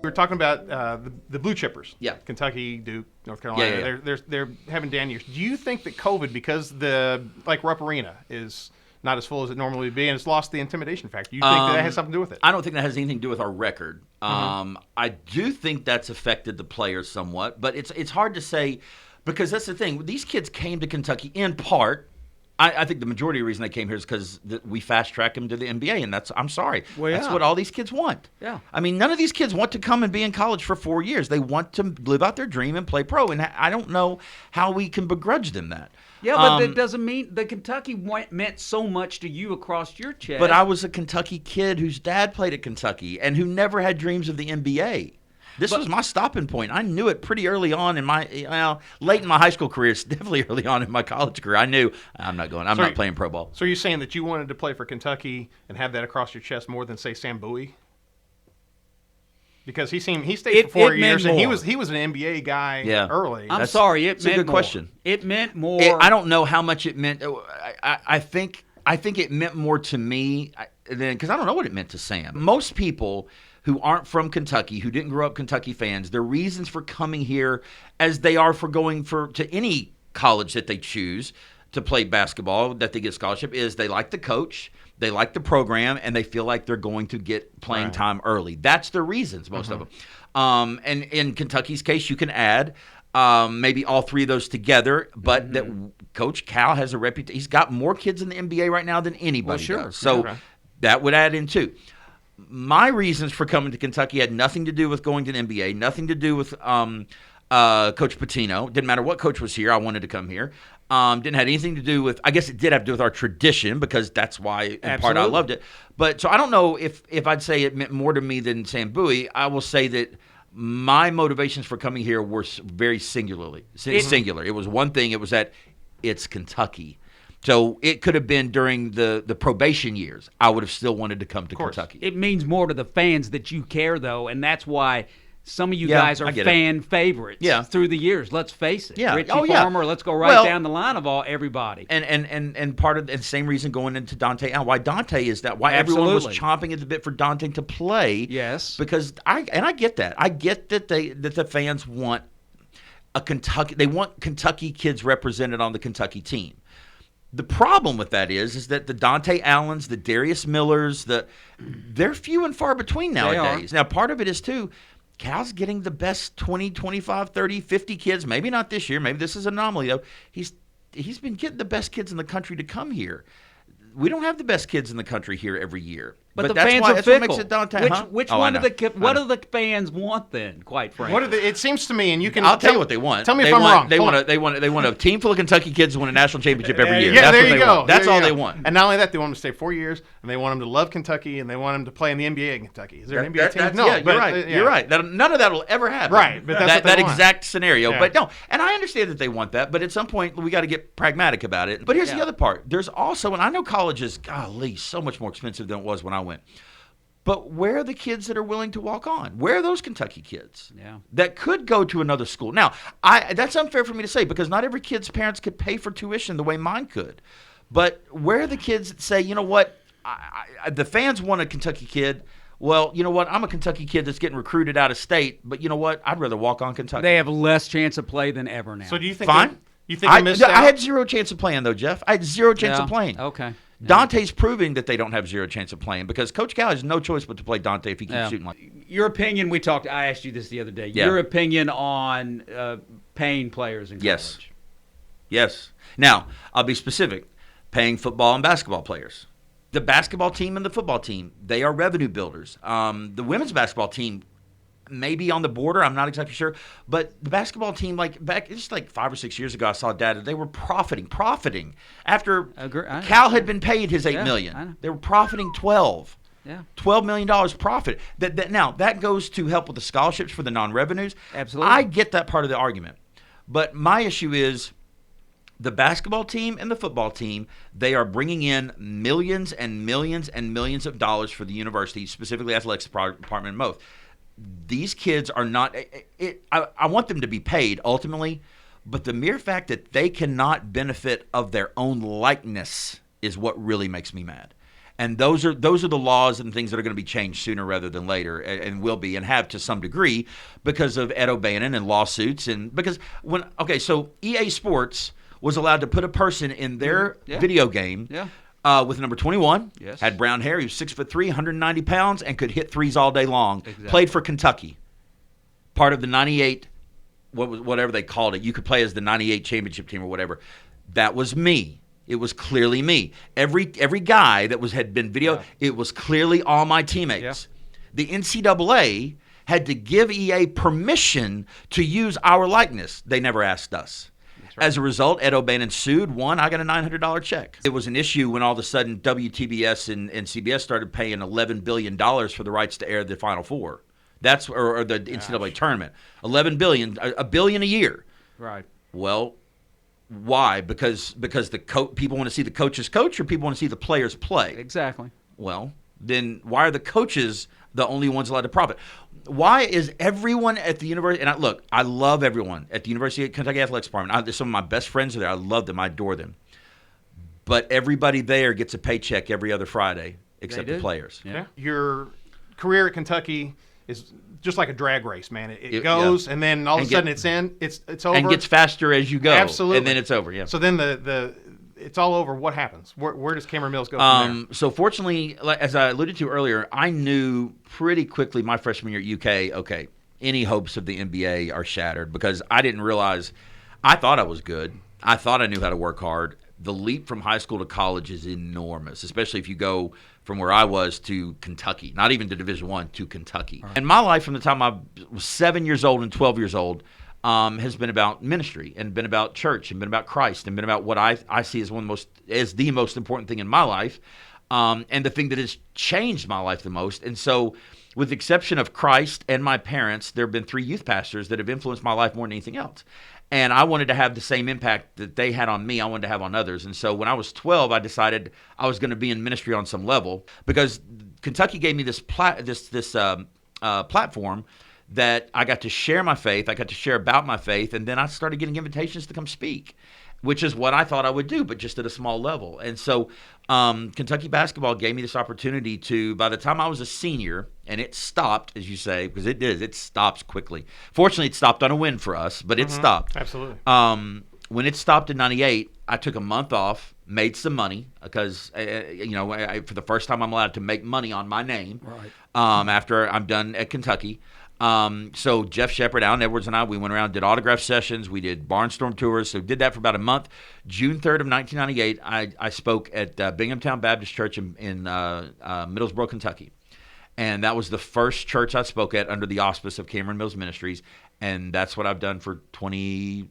We were talking about the blue chippers. Yeah. Kentucky, Duke, North Carolina. Yeah. They're having down years. Do you think that COVID, because the Rupp Arena is not as full as it normally would be, and it's lost the intimidation factor, you think that has something to do with it? I don't think that has anything to do with our record. I do think that's affected the players somewhat, but it's hard to say because that's the thing. These kids came to Kentucky in part. I think the majority of the reason they came here is because we fast-track them to the NBA, and I'm sorry. Well, that's what all these kids want. Yeah. I mean, none of these kids want to come and be in college for 4 years. They want to live out their dream and play pro, and I don't know how we can begrudge them that. Yeah, but that doesn't mean the Kentucky meant so much to you across your chest. But I was a Kentucky kid whose dad played at Kentucky and who never had dreams of the NBA. This was my stopping point. I knew it pretty early on in late in my high school career, definitely early on in my college career. I knew I'm not playing pro ball. So you're saying that you wanted to play for Kentucky and have that across your chest more than, say, Sam Bowie? Because he stayed for 4 years and he was an NBA guy early. I'm sorry, It's a good question. It meant more. I don't know how much it meant. I think it meant more to me than because I don't know what it meant to Sam. Most people who aren't from Kentucky, who didn't grow up Kentucky fans, their reasons for coming here, as they are for going to any college that they choose to play basketball, that they get scholarship, is they like the coach, they like the program, and they feel like they're going to get playing time early. That's their reasons, most of them. And in Kentucky's case, you can add maybe all three of those together, but that Coach Cal has a reputation. He's got more kids in the NBA right now than anybody does. So that would add in too. My reasons for coming to Kentucky had nothing to do with going to the NBA, nothing to do with Coach Pitino. Didn't matter what coach was here. I wanted to come here. Didn't have anything to do with – I guess it did have to do with our tradition because that's why, in part, I loved it. But so I don't know if I'd say it meant more to me than Sam Bowie. I will say that my motivations for coming here were very singular. It was one thing. It was that it's Kentucky. So it could have been during the probation years. I would have still wanted to come to Kentucky. It means more to the fans that you care, though, and that's why some of you guys are fan favorites through the years. Let's face it. Yeah. Richie Farmer, let's go down the line of everybody. And part of the same reason going into Dante Allen, why Dante is that, why everyone was chomping at the bit for Dante to play. Yes. Because I get that. I get that the fans want they want Kentucky kids represented on the Kentucky team. The problem with that is that the Dante Allens, the Darius Millers, they're few and far between nowadays. Now, part of it is, too, Cal's getting the best 20, 25, 30, 50 kids. Maybe not this year. Maybe this is an anomaly, though. He's been getting the best kids in the country to come here. We don't have the best kids in the country here every year. But the that's fans why, are that's fickle. What makes it Dante. What do the fans want then? Quite frankly, it seems to me, and you can. I'll tell you what they want. Tell me if I'm wrong. They want a team full of Kentucky kids to win a national championship every year. Yeah, that's there what you they go. Want. That's all they want. And not only that, they want them to stay 4 years, and they want them to love Kentucky, and they want them to play in the NBA in Kentucky. Is there an NBA team? No, you're right. You're right. None of that will ever happen. Right, but that's that want. exact scenario. Yeah. But no, and I understand that they want that, but at some point we got to get pragmatic about it. But here's the other part. There's also, and I know college is, golly, so much more expensive than it was when I went. But where are the kids that are willing to walk on? Where are those Kentucky kids that could go to another school? Now, that's unfair for me to say because not every kid's parents could pay for tuition the way mine could. But where are the kids that say, you know what, the fans want a Kentucky kid. Well, you know what, I'm a Kentucky kid that's getting recruited out of state, but you know what, I'd rather walk on Kentucky. They have less chance of play than ever now. So do you think Fine. You think I missed out? I had zero chance of playing, though, Jeff. I had zero chance of playing. Okay. Dante's proving that they don't have zero chance of playing because Coach Cal has no choice but to play Dante if he keeps shooting like that. Your opinion, I asked you this the other day. Your opinion on paying players in college. Yes. Now, I'll be specific. Paying football and basketball players. The basketball team and the football team, they are revenue builders. The women's basketball team may be on the border. I'm not exactly sure. But the basketball team, just 5 or 6 years ago, I saw data. They were profiting. After Cal had been paid his $8 million. They were profiting 12. Yeah. $12 million profit. Now, that goes to help with the scholarships for the non-revenues. Absolutely. I get that part of the argument. But my issue is the basketball team and the football team, they are bringing in millions and millions and millions of dollars for the university, specifically athletics department and both. These kids are not I want them to be paid ultimately, but the mere fact that they cannot benefit of their own likeness is what really makes me mad. And those are the laws and things that are going to be changed sooner rather than later, and will be and have to some degree because of Ed O'Bannon and lawsuits. And because so EA Sports was allowed to put a person in their video game with number 21, had brown hair, he was 6'3", 190 pounds, and could hit threes all day long. Exactly. Played for Kentucky, part of the 98, whatever they called it. You could play as the 98 championship team or whatever. That was me. It was clearly me. Every guy that had been video, it was clearly all my teammates. Yeah. The NCAA had to give EA permission to use our likeness. They never asked us. Right. As a result, Ed O'Bannon sued, won. I got a $900 check. It was an issue when all of a sudden WTBS and CBS started paying $11 billion for the rights to air the Final Four. That's or the NCAA tournament. $11 billion, a billion a year. Right. Well, why? Because people want to see the coaches coach, or people want to see the players play? Exactly. Well, then why are the coaches the only ones allowed to profit? Why is everyone at the university? And I love everyone at the University of Kentucky Athletics Department. Some of my best friends are there. I love them. I adore them. But everybody there gets a paycheck every other Friday except the players. Yeah. Your career at Kentucky is just like a drag race, man. It goes, and then all of a sudden it's over. And gets faster as you go. Absolutely. And then it's over, yeah. So then it's all over. What happens? Where does Cameron Mills go from there? So fortunately, as I alluded to earlier, I knew pretty quickly my freshman year at UK, any hopes of the NBA are shattered, because I didn't realize, I thought I was good. I thought I knew how to work hard. The leap from high school to college is enormous, especially if you go from where I was to Kentucky, not even to Division I, to Kentucky. Right. And my life from the time I was 7 years old and 12 years old has been about ministry, and been about church, and been about Christ, and been about what I see as the most important thing in my life, and the thing that has changed my life the most. And so, with the exception of Christ and my parents, there have been 3 youth pastors that have influenced my life more than anything else. And I wanted to have the same impact that they had on me, I wanted to have on others. And so when I was 12, I decided I was going to be in ministry on some level, because Kentucky gave me this platform that I got to share my faith. I got to share about my faith. And then I started getting invitations to come speak, which is what I thought I would do, but just at a small level. And so Kentucky basketball gave me this opportunity to, by the time I was a senior, and it stopped, as you say, because it stops quickly. Fortunately, it stopped on a win for us, but it stopped. Absolutely. When it stopped in 98, I took a month off, made some money, because, for the first time I'm allowed to make money on my name after I'm done at Kentucky. So Jeff Shepard, Alan Edwards, and we went around, did autograph sessions. We did barnstorm tours. So did that for about a month. June 3rd of 1998, I spoke at Binghamtown Baptist Church in Middlesboro, Kentucky. And that was the first church I spoke at under the auspice of Cameron Mills Ministries. And that's what I've done for 23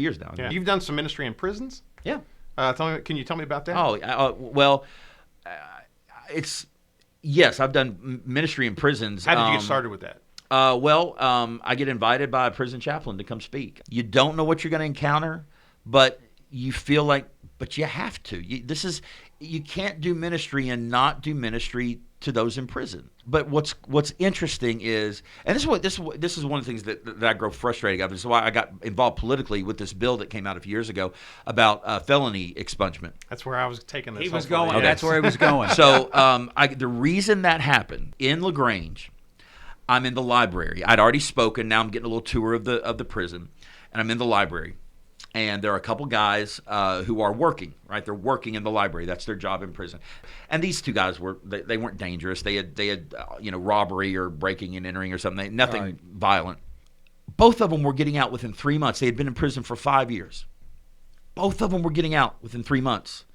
years now. Yeah. You've done some ministry in prisons? Yeah. Can you tell me about that? Yes, I've done ministry in prisons. How did you get started with that? I get invited by a prison chaplain to come speak. You don't know what you're going to encounter, but you feel like, but you have to. You can't do ministry and not do ministry to those in prison. But what's interesting is, and this is one of the things that I grow frustrated of. This is why I got involved politically with this bill that came out a few years ago about felony expungement. That's where I was taking this. He was going. Okay. That's where he was going. So the reason that happened in LaGrange, I'm in the library. I'd already spoken. Now I'm getting a little tour of the prison, and I'm in the library. And there are a couple guys who are working, right? They're working in the library. That's their job in prison. And these 2 guys they weren't dangerous. They had robbery or breaking and entering or something. Nothing violent. Both of them were getting out within 3 months. They had been in prison for 5 years. Both of them were getting out within 3 months.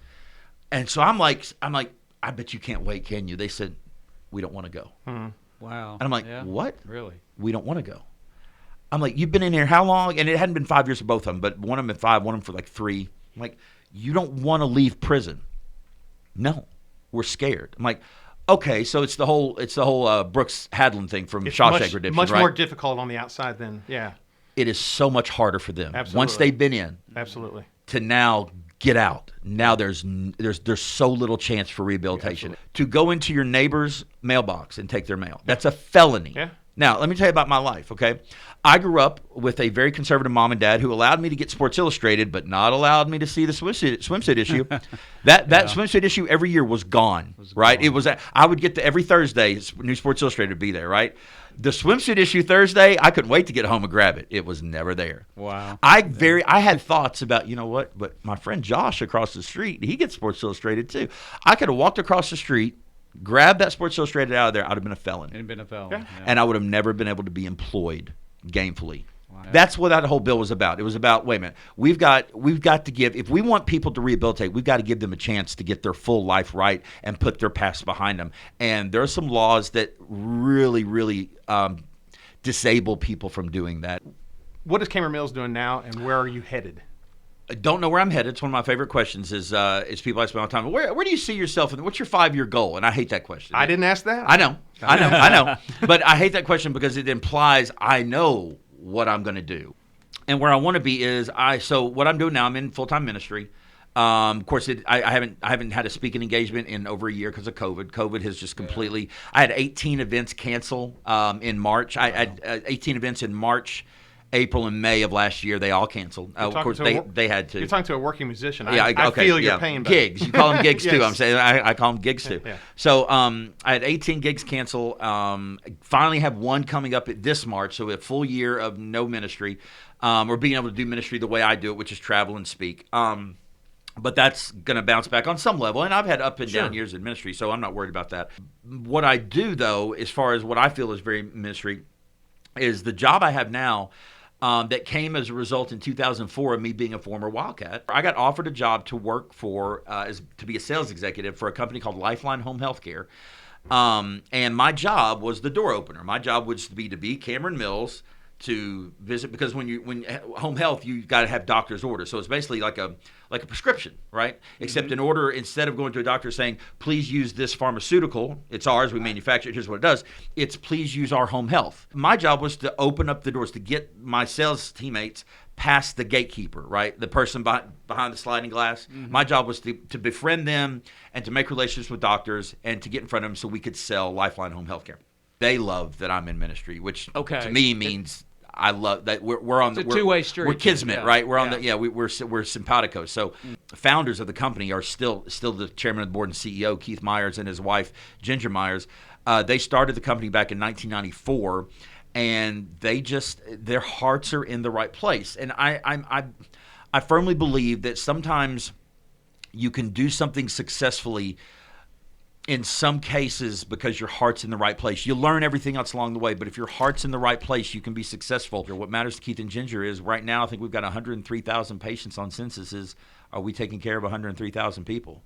And so I'm like, I bet you can't wait, can you? They said, we don't want to go. Wow. And I'm like, what? Really? We don't want to go. I'm like, you've been in here how long? And it hadn't been 5 years for both of them, but one of them at 5, one of them for like 3. I'm like, you don't want to leave prison. No, we're scared. I'm like, okay, so it's the whole Brooks Hadlin thing from Shawshank Redemption, much right? more difficult on the outside than, It is so much harder for them. Absolutely. Once they've been in. Absolutely. To now get out. Now there's so little chance for rehabilitation. Yeah, to go into your neighbor's mailbox and take their mail. That's a felony. Yeah. Now, let me tell you about my life, okay? I grew up with a very conservative mom and dad who allowed me to get Sports Illustrated, but not allowed me to see the swimsuit issue. That swimsuit issue every year was gone, right? It was I would get every Thursday, new Sports Illustrated would be there, right? The swimsuit issue Thursday, I couldn't wait to get home and grab it. It was never there. Wow. I had thoughts about, you know what, but my friend Josh across the street, he gets Sports Illustrated too. I could have walked across the street, grabbed that Sports Illustrated out of there, I'd have been a felon. It'd been a felon. Yeah. And I would have never been able to be employed gainfully. Wow. That's what that whole bill was about. It was about, wait a minute, we've got to give, if we want people to rehabilitate, we've got to give them a chance to get their full life right and put their past behind them. And there are some laws that really, really disable people from doing that. What is Cameron Mills doing now, and where are you headed? I don't know where I'm headed. It's one of my favorite questions is people ask me all the time, where do you see yourself, and what's your 5-year goal? And I hate that question. I didn't ask that. I know. But I hate that question because it implies I know what I'm going to do. And where I want to be is so what I'm doing now, I'm in full-time ministry. Of course, I haven't had a speaking engagement in over a year because of COVID. COVID has just completely. I had 18 events cancel in March. I had 18 events in March, April, and May of last year. They all canceled. Of course, they had to. You're talking to a working musician. Yeah, I feel your pain. Gigs. You call them gigs yes. too. I'm saying I call them gigs too. Yeah. So I had 18 gigs cancel. Finally have one coming up this March. So a full year of no ministry, or being able to do ministry the way I do it, which is travel and speak. But that's going to bounce back on some level. And I've had up and down years in ministry, so I'm not worried about that. What I do, though, as far as what I feel is very ministry, is the job I have now that came as a result in 2004 of me being a former Wildcat. I got offered a job to work for, to be a sales executive for a company called Lifeline Home Healthcare. And my job was the door opener. My job was to be Cameron Mills, to visit, because when home health, you got to have doctor's orders. So it's basically like a prescription, right? Except in order, instead of going to a doctor saying, please use this pharmaceutical, it's ours, we manufacture it, here's what it does, it's please use our home health. My job was to open up the doors, to get my sales teammates past the gatekeeper, right? The person behind the sliding glass. My job was to befriend them and to make relationships with doctors and to get in front of them so we could sell Lifeline Home Healthcare. They love that I'm in ministry, which to me means I love that we're on it's a two-way street. We're kismet, right? We're on we're simpatico. So founders of the company are still the chairman of the board and CEO, Keith Myers, and his wife Ginger Myers. They started the company back in 1994, and their hearts are in the right place. And I firmly believe that sometimes you can do something successfully in some cases because your heart's in the right place. You learn everything else along the way, but if your heart's in the right place, you can be successful. What matters to Keith and Ginger is right now I think we've got 103,000 patients on censuses. Are we taking care of 103,000 people?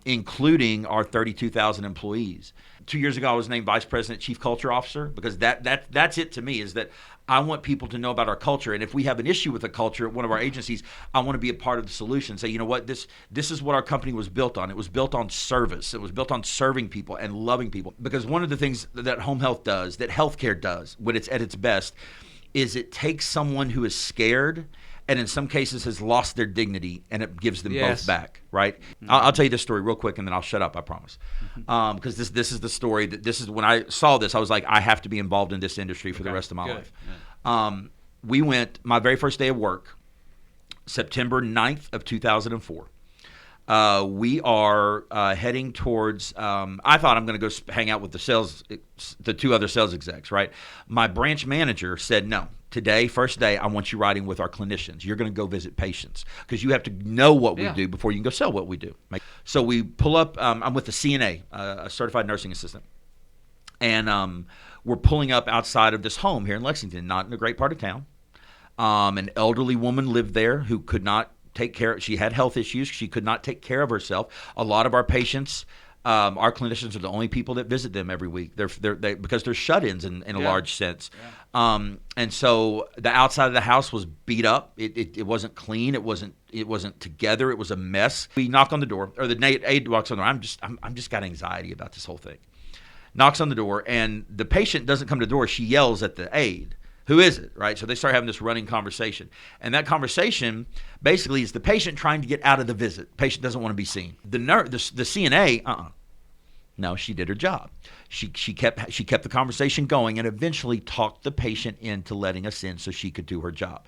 Including our 32,000 employees. 2 years ago, I was named Vice President, Chief Culture Officer, because that's it to me, is that I want people to know about our culture. And if we have an issue with the culture at one of our agencies, I want to be a part of the solution. Say, you know what, this is what our company was built on. It was built on service. It was built on serving people and loving people. Because one of the things that home health does, that healthcare does, when it's at its best, is it takes someone who is scared and in some cases has lost their dignity, and it gives them both back, right? I'll tell you this story real quick, and then I'll shut up, I promise. Because this is the story, when I saw this, I was like, I have to be involved in this industry for the rest of my life. We went, my very first day of work, September 9th of 2004. We are heading towards, I thought I'm going to go hang out with the two other sales execs, right? My branch manager said, no, today, first day, I want you riding with our clinicians. You're going to go visit patients because you have to know what we do before you can go sell what we do. So we pull up, I'm with a CNA, a certified nursing assistant. And we're pulling up outside of this home here in Lexington, not in a great part of town. An elderly woman lived there who could not take care. She had health issues. She could not take care of herself. A lot of our patients, our clinicians are the only people that visit them every week. Because they're shut-ins in a large sense. And so the outside of the house was beat up. It wasn't clean. It wasn't together. It was a mess. We knock on the door, or the aide walks on the door. I'm just got anxiety about this whole thing. Knocks on the door, and the patient doesn't come to the door. She yells at the aide. Who is it, right? So they start having this running conversation. And that conversation basically is the patient trying to get out of the visit. Patient doesn't want to be seen. The CNA, No, she did her job. She kept the conversation going and eventually talked the patient into letting us in so she could do her job.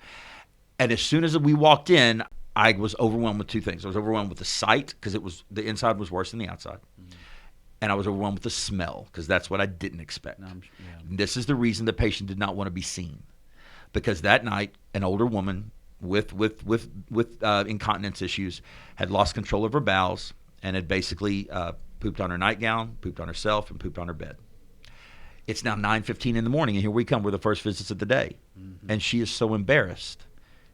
And as soon as we walked in, I was overwhelmed with two things. I was overwhelmed with the sight because the inside was worse than the outside. Mm-hmm. And I was overwhelmed with the smell because that's what I didn't expect. This is the reason the patient did not want to be seen. Because that night, an older woman with incontinence issues had lost control of her bowels and had basically pooped on her nightgown, pooped on herself, and pooped on her bed. It's now 9:15 in the morning, and here we come. We're the first visits of the day. Mm-hmm. And she is so embarrassed.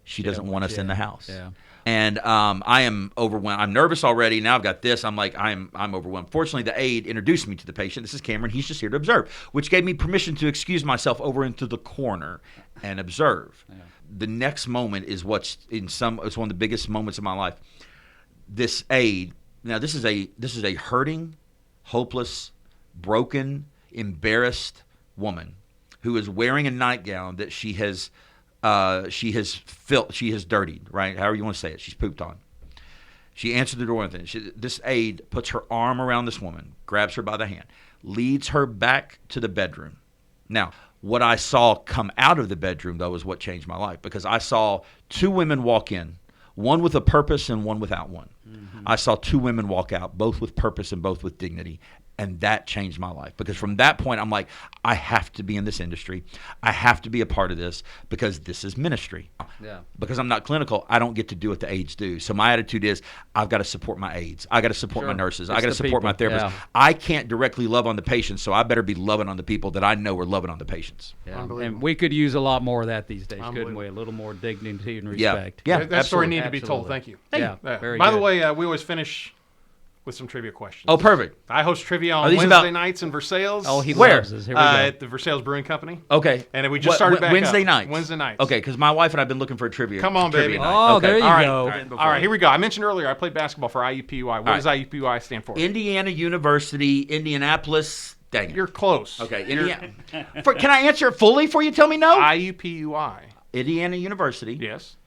She doesn't want us in the house. Yeah. And I am overwhelmed. I'm nervous already. Now I've got this. I'm overwhelmed. Fortunately, the aide introduced me to the patient. This is Cameron. He's just here to observe, which gave me permission to excuse myself over into the corner and observe. Yeah. The next moment is it's one of the biggest moments of my life. This aide. Now this is a hurting, hopeless, broken, embarrassed woman who is wearing a nightgown that she has dirtied, right? However you want to say it. She's pooped on. She answered the door and this aide puts her arm around this woman, grabs her by the hand, leads her back to the bedroom. Now, what I saw come out of the bedroom, though, is what changed my life because I saw two women walk in, one with a purpose and one without one. Mm-hmm. I saw two women walk out, both with purpose and both with dignity. And that changed my life because from that point, I'm like, I have to be in this industry. I have to be a part of this because this is ministry. Yeah. Because I'm not clinical, I don't get to do what the aides do. So my attitude is I've got to support my aides. I got to support my nurses. I got to support my therapists. Yeah. I can't directly love on the patients, so I better be loving on the people that I know are loving on the patients. Yeah. And we could use a lot more of that these days, couldn't we? A little more dignity and respect. Yeah. That story needed to be told. Thank you. Yeah. Very By good. the way, we always finish with some trivia questions. Oh, perfect. I host trivia on Wednesday nights in Versailles. Oh, he loves us. Here we go. At the Versailles Brewing Company. Okay. And we just started back Wednesday up. nights? Wednesday nights. Okay, because my wife and I have been looking for a trivia. Come on, baby. Oh, okay. There you go. All right, here we go. I mentioned earlier I played basketball for IUPUI. What does IUPUI stand for? Indiana University, Indianapolis. Dang it. You're close. Okay. Can I answer it fully before you tell me no? IUPUI. Indiana University. Yes.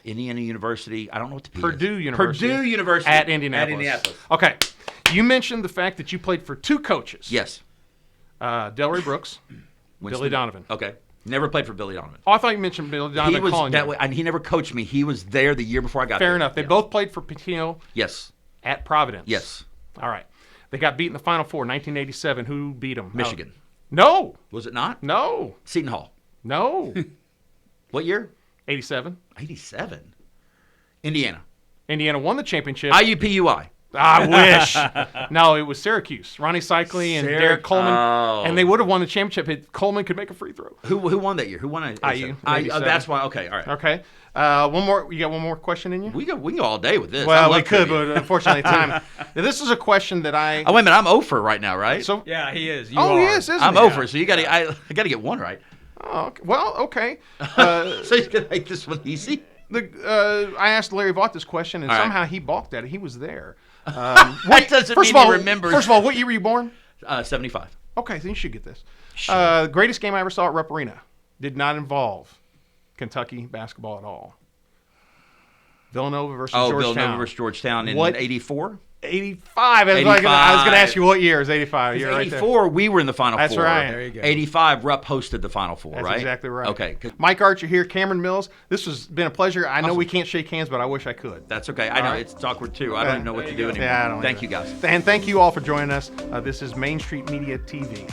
Indiana University. I don't know what the P Purdue is. University. Purdue University. At Indianapolis. Okay. You mentioned the fact that you played for two coaches. Yes. Delray Brooks, Billy Donovan. Okay. Never played for Billy Donovan. Oh, I thought you mentioned Billy Donovan. He was calling that you. way, and he never coached me. He was there the year before I got there. Fair enough. They both played for Patino. Yes. At Providence. Yes. All right. They got beat in the Final Four, 1987. Who beat them? Michigan. No. Was it not? No. Seton Hall. No. What year? 87. 87. Indiana. Indiana won the championship. IUPUI. I wish. No, it was Syracuse. Ronnie Cycli and Derek Coleman. Oh. And they would have won the championship if Coleman could make a free throw. Who won that year? Who won it? IU. That's why. Okay, all right. Okay. One more. You got one more question in you? We can go all day with this. Well, we could, but unfortunately, time. Now, this is a question that I. Oh, wait a minute. I'm over right now, right? So yeah, he is. He is. Isn't I'm he? over. So you got to. I got to get one right. Oh, okay. Well, okay. So you're gonna make this one easy. I asked Larry Vaught this question, and all somehow right. he balked at it. He was there. That doesn't mean he remembers. First of all, what year were you born? 75. Okay, then you should get this. Sure. Greatest game I ever saw at Rupp Arena did not involve Kentucky basketball at all. Villanova versus Georgetown. Villanova versus Georgetown in 84? 85. I was going to ask you what year. It was 85. You're 84, right there. We were in the Final That's Four. That's right. There you go. 85, Rupp hosted the Final Four, That's right? exactly right. Okay. Mike Archer here, Cameron Mills. This has been a pleasure. I know Awesome. we can't shake hands, but I wish I could. That's okay. I know. right. It's awkward, too. I don't even know what to do anymore. Yeah, I don't Thank either. you, guys. And thank you all for joining us. This is Main Street Media TV.